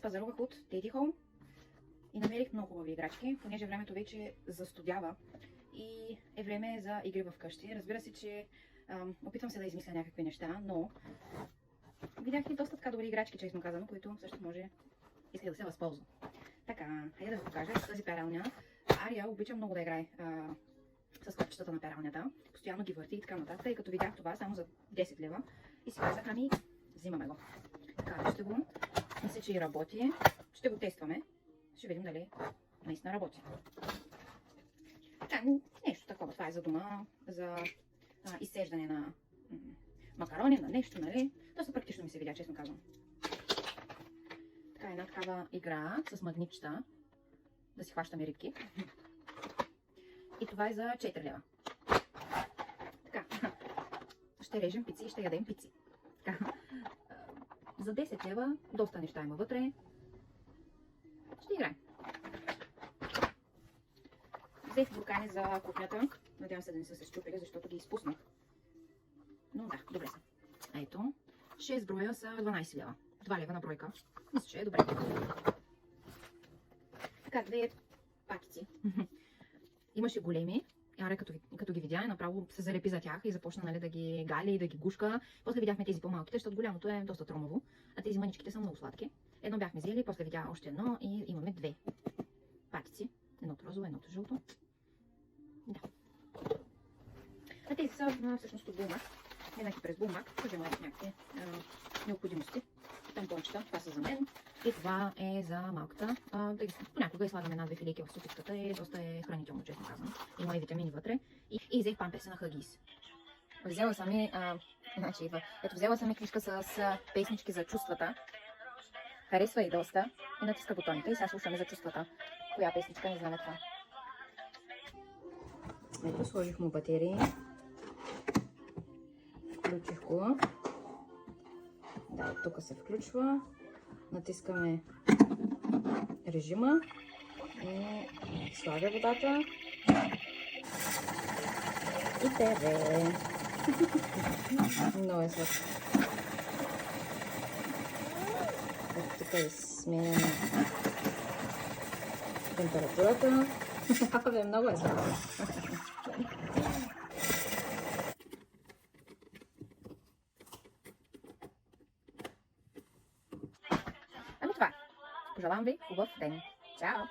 пазарувах от Teddy Home и намерих много хубави играчки, понеже времето вече застудява и е време за игри в къщи. Разбира се, че опитвам се да измисля някакви неща, но видях и доста така добри играчки, честно казано, които също може иска да се възползва. Така, хайде да ви покажа тази пералня. Ария обича много да играе с копчетата на пералнята. Постоянно ги върти и така нататък. И като видях това само за 10 лева и си казах, ами взимаме го. Така, ще го, мисля, че и работи. Ще го тестваме. Ще видим дали наистина работи. Така, нещо такова. Това е за дома, за изсеждане на макарони, на нещо, нали? Доста практично ми се видя, честно казвам. Така, една такава игра с магнитчета. Да си хващаме рибки. И това е за 4 лева. Така, ще режем пици и ще ядем пици. Така, за 10 лева доста неща има вътре. Ще играем. Взех буркани за кухнята. Надявам се да не са се счупили, защото ги изпуснах. Но да, добре са. Ето, 6 броя са 12 лева. 2 лева на бройка. Мисля, че е добре. Така, две пакети. Имаше големи. Аре, като ги видя, направо се залепи за тях и започна, нали, да ги гали и да ги гушка. После видяхме тези по-малките, защото голямото е доста тромово, а тези маничките са много сладки. Едно бяхме взели, после видя още едно и имаме две пакети. Едното розово, едното жълто. Да. А тези са всъщност от Булмак. Минах и през Булмак, да взема някакви необходимости. Тампончета, това са за мен. И това е за малката. Понякога слагаме една-две филийки в супичката и доста е хранително, честно казвам. Има и витамини вътре. И взех памперси на Huggies. Взела съм и, взела съм и книжка с песнички за чувствата. Харесва и доста. И натиска бутоните. И сега слушаме за чувствата. Коя песничка не знаме това. Ето, сложих му батерии. Включих го. Да, тук се включва. Натискаме режима и слага водата и ТВ. Много е сладко. Тук да сменяме температурата. Много е сладко. Пожелавам ви хубав ден. Чао!